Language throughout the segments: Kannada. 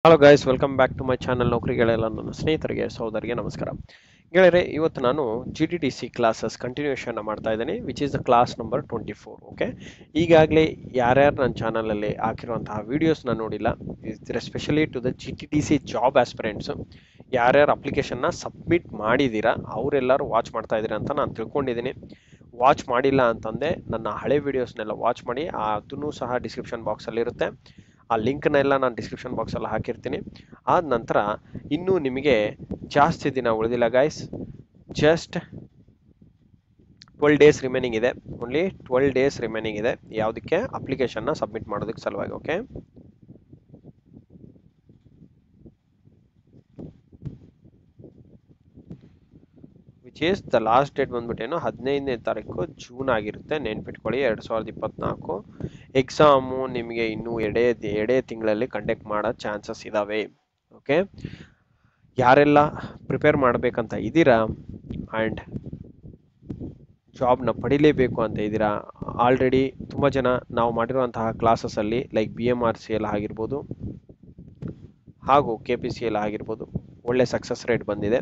Hello guys, welcome back to my channel. ನೌಕರಿಗಳೆಲ್ಲ ನನ್ನ ಸ್ನೇಹಿತರಿಗೆ ಸಹೋದರಿಗೆ ನಮಸ್ಕಾರ. ಗೆಳೆಯರೆ, ಇವತ್ತು ನಾನು GTTC ಕ್ಲಾಸಸ್ ಕಂಟಿನ್ಯೂಷನ್ ಮಾಡ್ತಾ ಇದ್ದೀನಿ, which is the class number 24. Okay, ಈಗಾಗಲೇ ಯಾರ್ಯಾರು ನನ್ನ ಚಾನಲಲ್ಲಿ ಹಾಕಿರುವಂತಹ ವೀಡಿಯೋಸ್ನ ನೋಡಿಲ್ಲ, especially to the GTTC job aspirants, ಯಾರ್ಯಾರು ಅಪ್ಲಿಕೇಶನ್ನ ಸಬ್ಮಿಟ್ ಮಾಡಿದ್ದೀರಾ ಅವರೆಲ್ಲರೂ ವಾಚ್ ಮಾಡ್ತಾ ಇದ್ದೀರಾ ಅಂತ ನಾನು ತಿಳ್ಕೊಂಡಿದ್ದೀನಿ. ವಾಚ್ ಮಾಡಿಲ್ಲ ಅಂತಂದೆ ನನ್ನ ಹಳೆ ವೀಡಿಯೋಸ್ನೆಲ್ಲ ವಾಚ್ ಮಾಡಿ, ಅದನ್ನು ಸಹ ಡಿಸ್ಕ್ರಿಪ್ಷನ್ ಬಾಕ್ಸಲ್ಲಿರುತ್ತೆ. ಆ ಲಿಂಕ್ನೆಲ್ಲ ನಾನು ಡಿಸ್ಕ್ರಿಪ್ಷನ್ ಬಾಕ್ಸಲ್ಲಿ ಹಾಕಿರ್ತೀನಿ. ಆದ ನಂತರ ಇನ್ನೂ ನಿಮಗೆ ಜಾಸ್ತಿ ದಿನ ಉಳಿದಿಲ್ಲ ಗೈಸ್, ಜಸ್ಟ್ 12 ಡೇಸ್ ರಿಮೈನಿಂಗ್ ಇದೆ. ಓನ್ಲಿ 12 ಡೇಸ್ ರಿಮೈನಿಂಗ್ ಇದೆ ಯಾವುದಕ್ಕೆ, ಅಪ್ಲಿಕೇಶನ್ನ ಸಬ್ಮಿಟ್ ಮಾಡೋದಕ್ಕೆ ಸಲುವಾಗಿ. Okay, which is the last date ಬಂದ್ಬಿಟ್ಟೇನು 15ನೇ ತಾರೀಕು ಜೂನ್ ಆಗಿರುತ್ತೆ, ನೆನ್ಪಿಟ್ಕೊಳ್ಳಿ. 2024 ಎಕ್ಸಾಮು ನಿಮಗೆ ಇನ್ನೂ ಎರಡೇ ತಿಂಗಳಲ್ಲಿ ಕಂಡಕ್ಟ್ ಮಾಡೋ ಚಾನ್ಸಸ್ ಇದ್ದಾವೆ. ಓಕೆ, ಯಾರೆಲ್ಲ ಪ್ರಿಪೇರ್ ಮಾಡಬೇಕಂತ ಇದ್ದೀರಾ ಆ್ಯಂಡ್ ಜಾಬ್ನ ಪಡಿಲೇಬೇಕು ಅಂತ ಇದ್ದೀರಾ, ಆಲ್ರೆಡಿ ತುಂಬ ಜನ ನಾವು ಮಾಡಿರುವಂತಹ ಕ್ಲಾಸಸಲ್ಲಿ ಲೈಕ್ BMRCL ಆಗಿರ್ಬೋದು ಹಾಗೂ KPCL ಆಗಿರ್ಬೋದು ಒಳ್ಳೆ ಸಕ್ಸಸ್ ರೇಟ್ ಬಂದಿದೆ.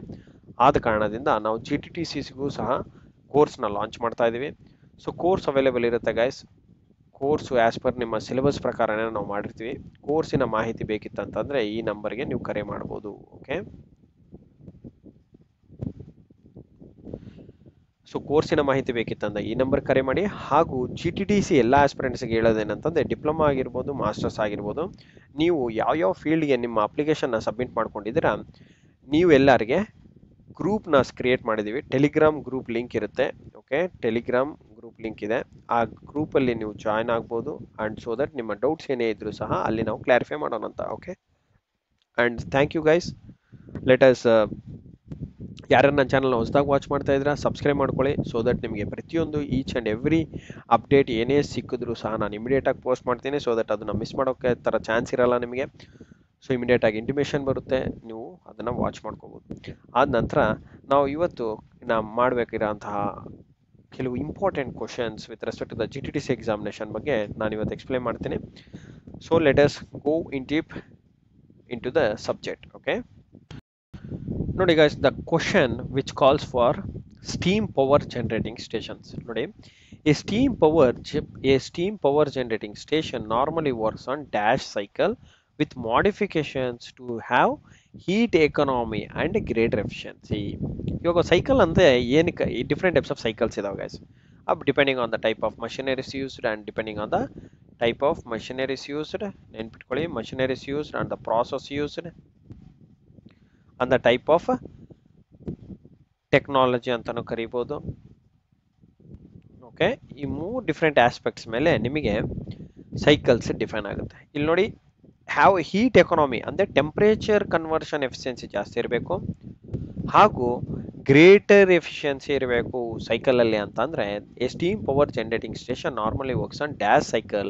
ಆದ ಕಾರಣದಿಂದ ನಾವು GTTCಗೂ ಸಹ ಕೋರ್ಸ್ನ ಲಾಂಚ್ ಮಾಡ್ತಾ ಇದ್ದೀವಿ. ಸೊ ಕೋರ್ಸ್ ಅವೈಲೇಬಲ್ ಇರುತ್ತೆ ಗೈಸ್. ಕೋರ್ಸು ಆ್ಯಸ್ ಪರ್ ನಿಮ್ಮ ಸಿಲೆಬಸ್ ಪ್ರಕಾರನೇ ನಾವು ಮಾಡಿರ್ತೀವಿ. ಕೋರ್ಸಿನ ಮಾಹಿತಿ ಬೇಕಿತ್ತಂತಂದರೆ ಈ ನಂಬರ್ಗೆ ನೀವು ಕರೆ ಮಾಡ್ಬೋದು. ಓಕೆ, ಸೊ ಕೋರ್ಸಿನ ಮಾಹಿತಿ ಬೇಕಿತ್ತಂದ್ರೆ ಈ ನಂಬರ್ ಕರೆ ಮಾಡಿ. ಹಾಗೂ GTTC ಎಲ್ಲ ಆಸ್ಪಿರೆಂಟ್ಸ್ಗೆ ಹೇಳೋದೇನಂತಂದರೆ, ಡಿಪ್ಲೊಮಾ ಆಗಿರ್ಬೋದು, ಮಾಸ್ಟರ್ಸ್ ಆಗಿರ್ಬೋದು, ನೀವು ಯಾವ್ಯಾವ ಫೀಲ್ಡ್ಗೆ ನಿಮ್ಮ ಅಪ್ಲಿಕೇಶನ್ನ ಸಬ್ಮಿಟ್ ಮಾಡ್ಕೊಂಡಿದ್ದೀರಾ, ನೀವು ಎಲ್ಲರಿಗೆ ಗ್ರೂಪ್ನ ಕ್ರಿಯೇಟ್ ಮಾಡಿದ್ದೀವಿ. ಟೆಲಿಗ್ರಾಮ್ ಗ್ರೂಪ್ ಲಿಂಕ್ ಇರುತ್ತೆ. ಓಕೆ, ಟೆಲಿಗ್ರಾಮ್ ಗ್ರೂಪ್ ಲಿಂಕ್ ಇದೆ. ಆ ಗ್ರೂಪಲ್ಲಿ ನೀವು ಜಾಯ್ನ್ ಆಗ್ಬೋದು ಆ್ಯಂಡ್ ಸೊ ದಟ್ ನಿಮ್ಮ ಡೌಟ್ಸ್ ಏನೇ ಇದ್ರೂ ಸಹ ಅಲ್ಲಿ ನಾವು ಕ್ಲಾರಿಫೈ ಮಾಡೋಣ ಅಂತ. Okay, and thank you guys. Let us ಯಾರ್ಯಾರು ನನ್ನ ಚಾನಲ್ನ ಹೊಸದಾಗಿ ವಾಚ್ ಮಾಡ್ತಾ ಇದ್ದೀರಾ, ಸಬ್ಸ್ಕ್ರೈಬ್ ಮಾಡ್ಕೊಳ್ಳಿ. ಸೊ ದಟ್ ನಿಮಗೆ ಪ್ರತಿಯೊಂದು ಈಚ್ ಆ್ಯಂಡ್ ಎವ್ರಿ ಅಪ್ಡೇಟ್ ಏನೇ ಸಿಕ್ಕಿದ್ರೂ ಸಹ ನಾನು ಇಮಿಡಿಯೇಟಾಗಿ ಪೋಸ್ಟ್ ಮಾಡ್ತೀನಿ. ಸೊ ದಟ್ ಅದನ್ನು ಮಿಸ್ ಮಾಡೋಕ್ಕೆ ಥರ ಚಾನ್ಸ್ ಇರಲ್ಲ ನಿಮಗೆ. ಸೊ ಇಮಿಡಿಯೇಟಾಗಿ ಇಂಟಿಮೇಷನ್ ಬರುತ್ತೆ, ನೀವು ಅದನ್ನು ವಾಚ್ ಮಾಡ್ಕೋಬೋದು. ಆದ ನಂತರ ನಾವು ಇವತ್ತು ನಾವು ಮಾಡಬೇಕಿರೋಂತಹ ಕೆಲವು important questions with respect to the GTTC examination ಬಗ್ಗೆ ನಾನು ಇವತ್ತು ಎಕ್ಸ್ಪ್ಲೇನ್ ಮಾಡ್ತೀನಿ. So let us go in deep into the subject. Okay, ನೋಡಿ guys, the question which calls for steam power generating stations. ನೋಡಿ, a steam power generating station normally works on dash cycle with modifications to have heat economy and greater efficiency. ಇವಾಗ ಸೈಕಲ್ ಅಂದರೆ ಏನಕ್ಕೆ ಡಿಫ್ರೆಂಟ್ ಟೈಪ್ಸ್ ಆಫ್ ಸೈಕಲ್ಸ್ ಇದಾವೆ guys, depending on the type of machineries used and depending on the type of machineries used. ನೆನ್ಪಿಟ್ಕೊಳ್ಳಿ, machineries used and the process used and the type of technology ಅಂತಲೂ ಕರಿಬೋದು. ಓಕೆ, ಈ 3 ಡಿಫ್ರೆಂಟ್ ಆಸ್ಪೆಕ್ಟ್ಸ್ ಮೇಲೆ ನಿಮಗೆ ಸೈಕಲ್ಸ್ ಡಿಫೈನ್ ಆಗುತ್ತೆ. ಇಲ್ಲಿ ನೋಡಿ, ಹ್ಯಾವ್ ಹೀಟ್ ಎಕಾನಮಿ ಅಂದರೆ ಟೆಂಪ್ರೇಚರ್ ಕನ್ವರ್ಷನ್ ಎಫಿಷಿಯನ್ಸಿ ಜಾಸ್ತಿ ಇರಬೇಕು ಹಾಗೂ ಗ್ರೇಟರ್ ಎಫಿಷಿಯನ್ಸಿ ಇರಬೇಕು ಸೈಕಲಲ್ಲಿ ಅಂತಂದರೆ a steam power generating station normally works on dash cycle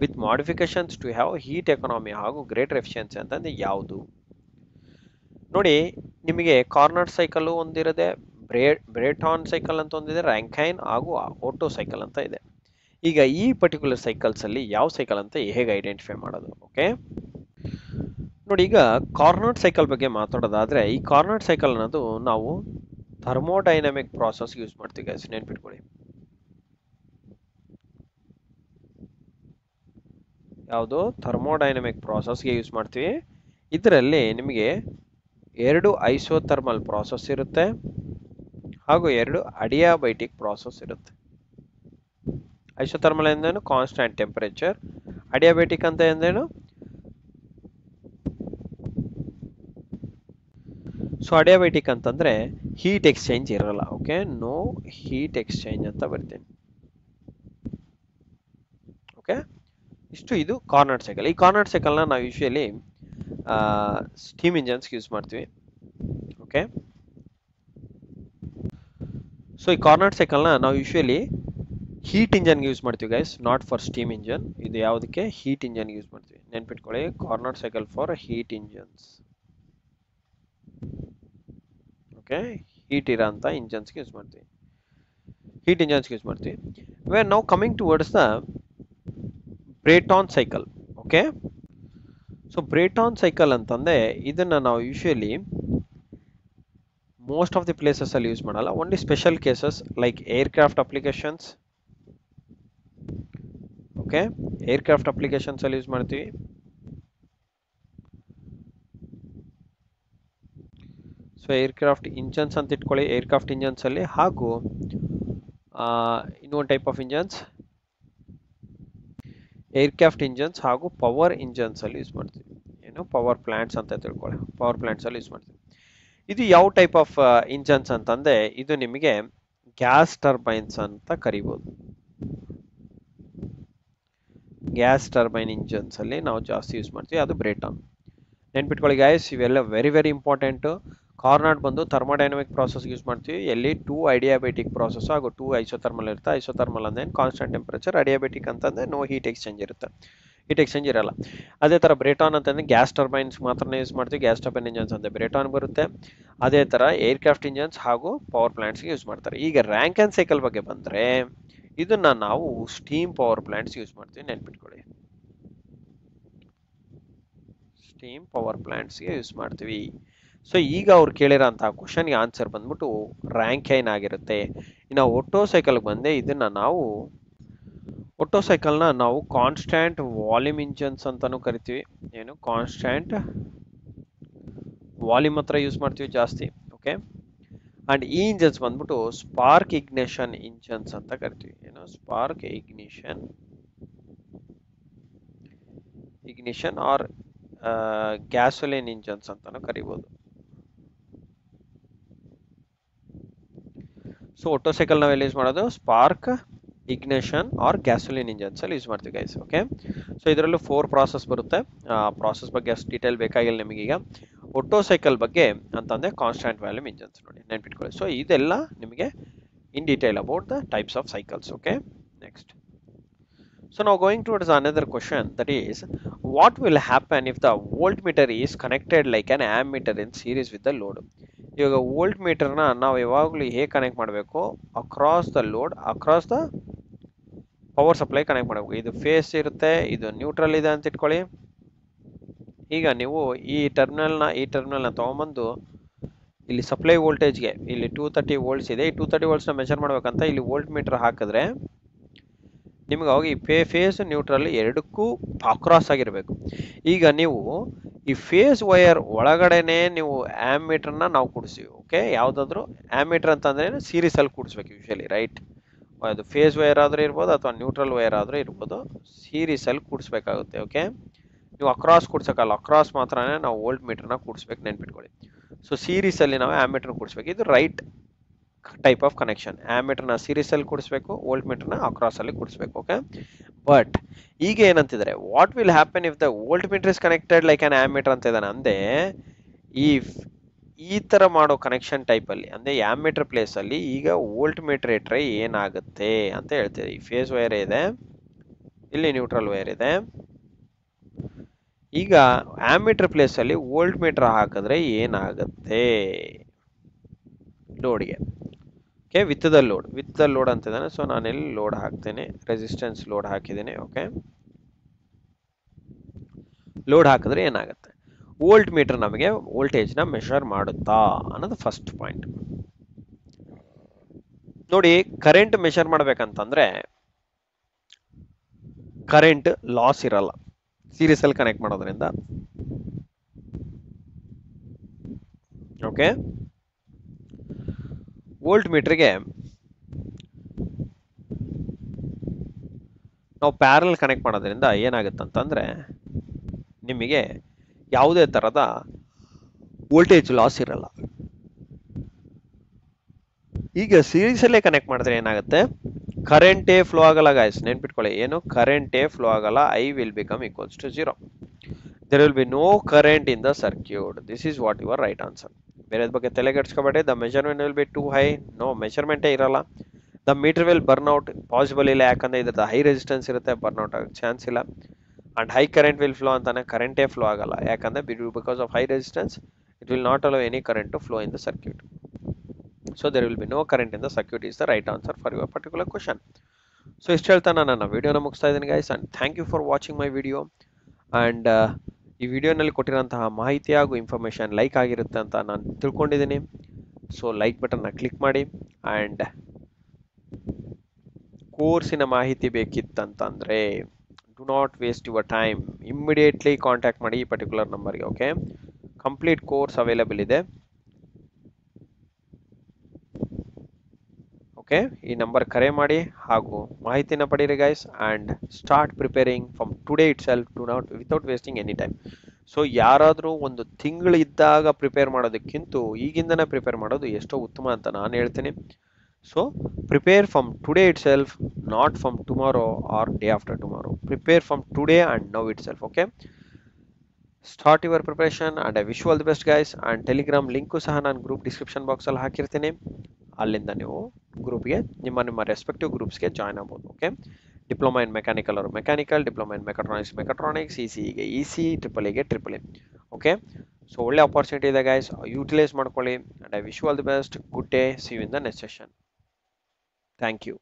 with modifications to have heat economy ಹಾಗೂ ಗ್ರೇಟರ್ ಎಫಿಷಿಯನ್ಸಿ ಅಂತಂದರೆ ಯಾವುದು? ನೋಡಿ, ನಿಮಗೆ ಕಾರ್ನರ್ ಸೈಕಲ್ ಒಂದಿರದೆ, ಬ್ರೇಟಾನ್ ಸೈಕಲ್ ಅಂತ ಒಂದಿದೆ, ರ್ಯಾಂಕೈನ್ ಹಾಗೂ ಓಟೋ ಸೈಕಲ್ ಅಂತ ಇದೆ. ಈಗ ಈ ಪರ್ಟಿಕ್ಯುಲರ್ ಸೈಕಲ್ಸ್ ಅಲ್ಲಿ ಯಾವ ಸೈಕಲ್ ಅಂತ ಹೇಗೆ ಐಡೆಂಟಿಫೈ ಮಾಡೋದು? ಓಕೆ, ನೋಡಿ, ಈಗ ಕಾರ್ನರ್ ಸೈಕಲ್ ಬಗ್ಗೆ ಮಾತಾಡೋದಾದ್ರೆ, ಈ ಕಾರ್ನರ್ ಸೈಕಲ್ ಅನ್ನೋದು ನಾವು ಥರ್ಮೋಡೈನಮಿಕ್ ಪ್ರಾಸೆಸ್ ಯೂಸ್ ಮಾಡ್ತೀವಿ ಗೈಸ್, ನೆನ್ಪಿಟ್ಕೊಳ್ಳಿ. ಯಾವುದು? ಥರ್ಮೋಡೈನಮಿಕ್ ಪ್ರಾಸೆಸ್ಗೆ ಯೂಸ್ ಮಾಡ್ತೀವಿ. ಇದರಲ್ಲಿ ನಿಮಗೆ 2 ಐಸೋಥರ್ಮಲ್ ಪ್ರಾಸೆಸ್ ಇರುತ್ತೆ ಹಾಗೂ 2 ಅಡಿಯಾಬೈಟಿಕ್ ಪ್ರಾಸೆಸ್ ಇರುತ್ತೆ. ಐಸೋಥರ್ಮಲ್ ಎಂದೇನು? Constant temperature. ಅಡಿಯಾಬೈಟಿಕ್ ಅಂತ ಎಂದೇನು? ಸೊ ಅಡಿಯಾಬೈಟಿಕ್ ಅಂತಂದ್ರೆ ಹೀಟ್ ಎಕ್ಸ್ಚೇಂಜ್ ಇರಲ್ಲ. ಓಕೆ, ನೋ ಹೀಟ್ ಎಕ್ಸ್ಚೇಂಜ್ ಅಂತ ಬರ್ತೀನಿ. ಓಕೆ, ಇದು ಕಾರ್ನರ್ ಸೈಕಲ್. ಈ ಕಾರ್ನರ್ ಸೈಕಲ್ನ ನಾವು ಯೂಶುವಲಿ ಸ್ಟೀಮ್ ಇಂಜನ್ಸ್ ಯೂಸ್ ಮಾಡ್ತೀವಿ. ಓಕೆ, ಸೊ ಈ ಕಾರ್ನರ್ ಸೈಕಲ್ನ ನಾವು ಯೂಶುವಲಿ ಹೀಟ್ ಇಂಜನ್ಗೆ ಯೂಸ್ ಮಾಡ್ತೀವಿ guys, not for steam engine. ಇದು ಯಾವುದಕ್ಕೆ? ಹೀಟ್ ಇಂಜನ್ಗೆ ಯೂಸ್ ಮಾಡ್ತೀವಿ. ನೆನ್ಪಿಟ್ಕೊಳ್ಳಿ, Carnot cycle for heat engines. Okay, heat ಇರೋಂಥ ಇಂಜನ್ಸ್ಗೆ ಯೂಸ್ ಮಾಡ್ತೀವಿ, ಹೀಟ್ ಇಂಜನ್ಸ್ಗೆ ಯೂಸ್ ಮಾಡ್ತೀವಿ. ವೇರ್ ನಾವು coming towards the Brayton cycle. Okay, so Brayton cycle ಅಂತಂದರೆ ಇದನ್ನು ನಾವು usually most of the places ಅಲ್ಲಿ ಯೂಸ್ ಮಾಡಲ್ಲ, only special cases like aircraft applications. Okay, aircraft applications ಅಲ್ಲಿ ಯೂಸ್ ಮಾಡ್ತೀವಿ. ಸೊ ಏರ್ಕ್ರಾಫ್ಟ್ ಇಂಜನ್ಸ್ ಅಂತ ಇಟ್ಕೊಳ್ಳಿ, ಏರ್ಕ್ರಾಫ್ಟ್ ಇಂಜನ್ಸ್ ಅಲ್ಲಿ, ಹಾಗೂ ಇನ್ನೊಂದು type of engines aircraft engines ಹಾಗೂ ಪವರ್ ಇಂಜನ್ಸ್ ಅಲ್ಲಿ ಯೂಸ್ ಮಾಡ್ತೀವಿ. ಏನು ಪವರ್ ಪ್ಲಾಂಟ್ಸ್ ಅಂತ ತಿಳ್ಕೊಳ್ಳಿ, ಪವರ್ ಪ್ಲಾಂಟ್ಸ್ ಅಲ್ಲಿ ಯೂಸ್ ಮಾಡ್ತೀವಿ. ಇದು ಯಾವ ಟೈಪ್ ಆಫ್ ಇಂಜನ್ಸ್ ಅಂತಂದ್ರೆ ಇದು ನಿಮಗೆ ಗ್ಯಾಸ್ ಟರ್ಬೈನ್ಸ್ ಅಂತ ಕರಿಬಹುದು. ಗ್ಯಾಸ್ ಟರ್ಬೈನ್ ಇಂಜನ್ಸ್ ಅಲ್ಲಿ ನಾವು ಜಾಸ್ತಿ ಯೂಸ್ ಮಾಡ್ತೀವಿ, ಅದು ಬ್ರೇಟಾನ್. ನೆನ್ಪಿಟ್ಕೊಳ್ಳಿ ಗೈಸ್, ಇವೆಲ್ಲ ವೆರಿ ವೆರಿ ಇಂಪಾರ್ಟೆಂಟ್. ಕಾರ್ನಾಟ್ ಬಂದು ಥರ್ಮೋಡೈನಮಿಕ್ ಪ್ರಾಸೆಸ್ ಯೂಸ್ ಮಾಡ್ತೀವಿ, ಎಲ್ಲಿ 2 ಅಡಿಯಾಬೇಟಿಕ್ ಪ್ರಾಸೆಸ್ ಹಾಗೂ 2 ಐಸೋಥರ್ಮಲ್ ಇರುತ್ತೆ. ಐಸೋಥರ್ಮಲ್ ಅಂದ್ರೆ ಕಾನ್ಸ್ಟೆಂಟ್ ಟೆಂಪರೇಚರ್, ಅಡಿಯಾಬೇಟಿಕ್ ಅಂತಂದ್ರೆ ನೋ ಹೀಟ್ ಎಕ್ಸ್ಚೇಂಜ್ ಇರುತ್ತೆ, ಹೀಟ್ ಎಕ್ಸ್ಚೇಂಜ್ ಇರಲ್ಲ. ಅದೇ ಥರ ಬ್ರೇಟಾನ್ ಅಂತಂದ್ರೆ ಗ್ಯಾಸ್ ಟರ್ಬೈನ್ಸ್ ಮಾತ್ರ ಯೂಸ್ ಮಾಡ್ತೀವಿ, ಗ್ಯಾಸ್ ಟರ್ಬೈನ್ ಇಂಜನ್ಸ್ ಅಂತ ಬ್ರೇಟಾನ್ ಬರುತ್ತೆ. ಅದೇ ಥರ ಏರ್ಕ್ರಾಫ್ಟ್ ಇಂಜನ್ಸ್ ಹಾಗೂ ಪವರ್ ಪ್ಲಾಂಟ್ಸ್ಗೆ ಯೂಸ್ ಮಾಡ್ತಾರೆ. ಈಗ ರ್ಯಾಂಕನ್ ಸೈಕಲ್ ಬಗ್ಗೆ ಬಂದರೆ ಇದನ್ನ ನಾವು ಸ್ಟೀಮ್ ಪವರ್ ಪ್ಲಾಂಟ್ಸ್ ಯೂಸ್ ಮಾಡ್ತೀವಿ, ನೆನ್ಪಿಟ್ಕೊಳ್ಳಿ. ಸ್ಟೀಮ್ ಪವರ್ ಪ್ಲಾಂಟ್ಸ್ಗೆ ಯೂಸ್ ಮಾಡ್ತೀವಿ. ಸೊ ಈಗ ಅವ್ರು ಕೇಳಿರೋಂತಹ ಕ್ವಶನ್ಗೆ ಆನ್ಸರ್ ಬಂದ್ಬಿಟ್ಟು ರ್ಯಾಂಕೈನ್ ಆಗಿರುತ್ತೆ. ಇನ್ನು ಒಟ್ಟೋ ಸೈಕಲ್ಗೆ ಬಂದೆ, ಇದನ್ನ ನಾವು ಒಟ್ಟೋ ಸೈಕಲ್ನ ನಾವು ಕಾನ್ಸ್ಟ್ಯಾಂಟ್ ವಾಲ್ಯೂಮ್ ಇಂಜನ್ಸ್ ಅಂತಾನೂ ಕರಿತೀವಿ. ಏನು ಕಾನ್ಸ್ಟ್ಯಾಂಟ್ ವಾಲ್ಯೂಮ್ ಹತ್ರ ಯೂಸ್ ಮಾಡ್ತೀವಿ ಜಾಸ್ತಿ. ಓಕೆ, ಅಂಡ್ ಈ ಇಂಜನ್ಸ್ ಬಂದ್ಬಿಟ್ಟು ಸ್ಪಾರ್ಕ್ ಇಗ್ನಿಷನ್ ಇಂಜನ್ಸ್ ಅಂತ ಕರಿತೀವಿ. ಏನು ಸ್ಪಾರ್ಕ್ ಇಗ್ನಿಷನ್ ಆರ್ ಗ್ಯಾಸೋಲಿನ್ ಇಂಜನ್ಸ್ ಅಂತಾನು ಕರಿಬಹುದು. ಸೊ ಒಟ್ಟೋ ಸೈಕಲ್ ನಾವ್ ಎಲ್ಲಿ ಯೂಸ್ ಮಾಡೋದು ಸ್ಪಾರ್ಕ್ ಇಗ್ನಿಷನ್ ಆರ್ ಗ್ಯಾಸೋಲಿನ್ ಇಂಜನ್ಸ್ ಅಲ್ಲಿ ಯೂಸ್ ಮಾಡ್ತೀವಿ ಗೈಸ್. ಓಕೆ, ಸೊ ಇದರಲ್ಲೂ 4 ಪ್ರಾಸೆಸ್ ಬರುತ್ತೆ. ಪ್ರಾಸೆಸ್ ಬಗ್ಗೆ ಅಷ್ಟು ಡೀಟೇಲ್ ಬೇಕಾಗಿಲ್ಲ ನಿಮಗೀಗ. ಒಟ್ಟೋ ಸೈಕಲ್ ಬಗ್ಗೆ ಅಂತಂದ್ರೆ ಕಾನ್ಸ್ಟೆಂಟ್ ವಾಲ್ಯೂಮ್ ಇಂಜನ್ಸ್ ನೋಡಿ, ನೆನ್ಪಿಟ್ಕೊಳ್ಳಿ. ಸೊ ಇದೆಲ್ಲ ನಿಮಗೆ in detail about the types of cycles. Okay, next. So now going towards another question, that is, what will happen if the voltmeter is connected like an ammeter in series with the load? ಇವಾಗ ವೋಲ್ಟ್ ಮೀಟರ್ನ ನಾವು ಯಾವಾಗಲೂ ಹೇಗೆ ಕನೆಕ್ಟ್ ಮಾಡಬೇಕು, across the load, across the power supply connect ಮಾಡಬೇಕು. ಇದು ಫೇಸ್ ಇರುತ್ತೆ, ಇದು ನ್ಯೂಟ್ರಲ್ ಇದೆ ಅಂತ ಇಟ್ಕೊಳ್ಳಿ. ಈಗ ನೀವು ಈ ಟರ್ಮಿನಲ್ನ ತೊಗೊಂಬಂದು ಇಲ್ಲಿ ಸಪ್ಲೈ ವೋಲ್ಟೇಜ್ಗೆ ಇಲ್ಲಿ 230 ವೋಲ್ಟ್ಸ್ ಇದೆ, ಈ 230 ವೋಲ್ಟ್ಸ್ನ ಮೆಜರ್ ಮಾಡ್ಬೇಕಂತ ಇಲ್ಲಿ ವೋಲ್ಟ್ ಮೀಟರ್ ಹಾಕಿದ್ರೆ ನಿಮ್ಗೆ ಅವಾಗ ಈ ಫೇಸ್ ನ್ಯೂಟ್ರಲ್ ಎರಡಕ್ಕೂ ಅಕ್ರಾಸ್ ಆಗಿರಬೇಕು. ಈಗ ನೀವು ಈ ಫೇಸ್ ವೈರ್ ಒಳಗಡೆನೆ ನೀವು ಆಮ್ಮೀಟರ್ನ ನಾವು ಕೂಡಿಸ್ತೀವಿ. ಓಕೆ, ಯಾವುದಾದ್ರೂ ಆಮ್ಮೀಟರ್ ಅಂತಂದ್ರೆ ಸೀರೀಸಲ್ಲಿ ಕೂಡಿಸ್ಬೇಕು ಯೂಶಲಿ, ರೈಟ್? ಅದು ಫೇಸ್ ವೈರ್ ಆದರೂ ಇರ್ಬೋದು ಅಥವಾ ನ್ಯೂಟ್ರಲ್ ವೈರ್ ಆದರೂ ಇರ್ಬೋದು, ಸೀರೀಸಲ್ಲಿ ಕೂಡಿಸ್ಬೇಕಾಗುತ್ತೆ. ಓಕೆ, ನೀವು ಅಕ್ರಾಸ್ ಕೂಡ್ಸೋಕ್ಕಲ್ಲ, ಅಕ್ರಾಸ್ ಮಾತ್ರನೇ ನಾವು ವೋಲ್ಟ್ ಮೀಟರ್ನ ಕೂಡಿಸ್ಬೇಕು, ನೆನ್ಪಿಟ್ಕೊಳ್ಳಿ. ಸೊ ಸೀರೀಸಲ್ಲಿ ನಾವು ಆಮ್ಮೀಟರ್ ಕೂಡಿಸ್ಬೇಕು, ಇದು ರೈಟ್ ಟೈಪ್ ಆಫ್ ಕನೆಕ್ಷನ್. ಆಮ್ಮೀಟರ್ನ ಸೀರೀಸಲ್ಲಿ ಕೂಡಿಸ್ಬೇಕು, ವೋಲ್ಟ್ ಮೀಟರ್ನ ಅಕ್ರಾಸ್ ಅಲ್ಲಿ ಕೂಡಿಸ್ಬೇಕು. ಓಕೆ, ಬಟ್ ಈಗ ಏನಂತಿದ್ದಾರೆ, what will happen if the voltmeter is connected like an ammeter ಅಂತ ಇದ್ದಾನೆ. ಅಂದ್ರೆ ಈ ತರ ಮಾಡೋ ಕನೆಕ್ಷನ್ ಟೈಪ್ ಅಲ್ಲಿ, ಅಂದ್ರೆ ಆಮ್ಮೀಟರ್ ಪ್ಲೇಸ್ ಅಲ್ಲಿ ಈಗ ವೋಲ್ಟ್ ಮೀಟರ್ ಇಟ್ರೆ ಏನಾಗುತ್ತೆ ಅಂತ ಹೇಳ್ತೀವಿ. ಈ ಫೇಸ್ ವೈರ್ ಇದೆ, ಇಲ್ಲಿ ನ್ಯೂಟ್ರಲ್ ವೈರ್ ಇದೆ. ಈಗ ಆಮ್ಮೀಟರ್ ಪ್ಲೇಸ್ ಅಲ್ಲಿ ವೋಲ್ಟ್ ಮೀಟರ್ ಹಾಕಿದ್ರೆ ಏನಾಗುತ್ತೆ ಲೋಡ್ಗೆ? ಓಕೆ, ವಿತ್ ದ ಲೋಡ್ ಅಂತ ಇದ್ದಾನೆ. ಸೊ ನಾನು ಇಲ್ಲಿ ಲೋಡ್ ಹಾಕ್ತೇನೆ, ರೆಸಿಸ್ಟೆನ್ಸ್ ಲೋಡ್ ಹಾಕಿದ್ದೇನೆ. ಓಕೆ, ಲೋಡ್ ಹಾಕಿದ್ರೆ ಏನಾಗುತ್ತೆ? ವೋಲ್ಟ್ ಮೀಟರ್ ನಮಗೆ ವೋಲ್ಟೇಜ್ನ ಮೆಷರ್ ಮಾಡುತ್ತಾ ಅನ್ನೋದು ಫಸ್ಟ್ ಪಾಯಿಂಟ್. ನೋಡಿ, ಕರೆಂಟ್ ಮೆಷರ್ ಮಾಡ್ಬೇಕಂತಂದ್ರೆ ಕರೆಂಟ್ ಲಾಸ್ ಇರಲ್ಲ ಸೀರೀಸಲ್ಲಿ ಕನೆಕ್ಟ್ ಮಾಡೋದ್ರಿಂದ. ಓಕೆ, ವೋಲ್ಟ್ ಮೀಟರ್ಗೆ ನಾವು ಪ್ಯಾರಲ್ ಕನೆಕ್ಟ್ ಮಾಡೋದ್ರಿಂದ ಏನಾಗುತ್ತಂತಂದ್ರೆ ನಿಮಗೆ ಯಾವುದೇ ತರದ ವೋಲ್ಟೇಜ್ ಲಾಸ್ ಇರಲ್ಲ. ಈಗ ಸೀರೀಸಲ್ಲೇ ಕನೆಕ್ಟ್ ಮಾಡಿದ್ರೆ ಏನಾಗುತ್ತೆ? ಕರೆಂಟೇ ಫ್ಲೋ ಆಗಲ್ಲ ಗಾಯ್ಸ್, ನೆನ್ಪಿಟ್ಕೊಳ್ಳಿ. ಏನು ಕರೆಂಟೇ ಫ್ಲೋ ಆಗಲ್ಲ, I will become equals to 0. There will be no current in the circuit. This is what your right answer. ಬೇರೆ ಬಗ್ಗೆ ತಲೆ ಕೆಡಿಸ್ಕೋಬೇಡಿ. The measurement will be too high, no ಮೆಜರ್ಮೆಂಟೇ ಇರಲ್ಲ. The meter will burn out, possible ಇಲ್ಲ, ಯಾಕಂದ್ರೆ ಇದ್ರದ್ದು ಹೈ ರೆಸಿಸ್ಟೆನ್ಸ್ ಇರುತ್ತೆ, ಬರ್ನ್ ಔಟ್ ಆಗೋ ಚಾನ್ಸ್ ಇಲ್ಲ. And high current will flow ಅಂತಾನೆ, ಕರೆಂಟೇ ಫ್ಲೋ ಆಗಲ್ಲ, ಯಾಕಂದ್ರೆ because of high resistance it will not allow any current to flow in the circuit. So there will be no current in the circuit is the right answer for your particular question. So ಇಷ್ಟು ಹೇಳ್ತಾ ನಾನು ನನ್ನ ವಿಡಿಯೋನ ಮುಗಿಸ್ತಾ ಇದ್ದೀನಿ guys, and thank you for watching my video. And ಈ ವಿಡಿಯೋನಲ್ಲಿ ಕೊಟ್ಟಿರೋಂತಹ ಮಾಹಿತಿ ಹಾಗೂ ಇನ್ಫಾರ್ಮೇಷನ್ ಲೈಕ್ ಆಗಿರುತ್ತೆ ಅಂತ ನಾನು ತಿಳ್ಕೊಂಡಿದ್ದೀನಿ. ಸೊ ಲೈಕ್ ಬಟನ್ನ ಕ್ಲಿಕ್ ಮಾಡಿ. ಆ್ಯಂಡ್ ಕೋರ್ಸಿನ ಮಾಹಿತಿ ಬೇಕಿತ್ತಂತಂದರೆ do not waste your time, immediately contact ಮಾಡಿ ಈ ಪರ್ಟಿಕ್ಯುಲರ್ ನಂಬರ್ಗೆ. ಓಕೆ, ಕಂಪ್ಲೀಟ್ ಕೋರ್ಸ್ ಅವೈಲೇಬಲ್ ಇದೆ. ಓಕೆ, ಈ ನಂಬರ್ ಕರೆ ಮಾಡಿ ಹಾಗೂ ಮಾಹಿತಿನ ಪಡೀರಿ guys. And start preparing from today itself, do not without wasting any time. So ಯಾರಾದರೂ ಒಂದು ತಿಂಗಳು ಇದ್ದಾಗ ಪ್ರಿಪೇರ್ ಮಾಡೋದಕ್ಕಿಂತ ಈಗಿಂದನೇ ಪ್ರಿಪೇರ್ ಮಾಡೋದು ಎಷ್ಟೋ ಉತ್ತಮ ಅಂತ ನಾನು ಹೇಳ್ತೀನಿ. So prepare from today itself, not from tomorrow or day after tomorrow. Prepare from today and now itself. Okay, start your preparation and I wish you all the best guys. And Telegram link ಸಹ ನಾನು ಗ್ರೂಪ್ ಡಿಸ್ಕ್ರಿಪ್ಷನ್ ಬಾಕ್ಸಲ್ಲಿ ಹಾಕಿರ್ತೀನಿ. ಅಲ್ಲಿಂದ ನೀವು ಗ್ರೂಪ್ಗೆ ನಿಮ್ಮ ರೆಸ್ಪೆಕ್ಟಿವ್ ಗ್ರೂಪ್ಸ್ಗೆ ಜಾಯ್ನ್ ಆಗ್ಬೋದು. ಓಕೆ, ಡಿಪ್ಲೊಮಾ ಇನ್ ಮೆಕ್ಯಾನಿಕಲ್ ಅವರು mechanical, diploma in mechatronics, E C ಇಗೆ ಇ ಸಿ, ಟ್ರಿಪಲ್ ಎಗೆ ಟ್ರಿಪಲ್ ಎ. ಓಕೆ, ಸೊ ಒಳ್ಳೆ ಅಪಾರ್ಚುನಿಟಿ ಇದೆ ಗೈಸ್, ಯೂಟಿಲೈಸ್ ಮಾಡ್ಕೊಳ್ಳಿ. And I wish you all the best. Good day, see you in the next session. Thank you.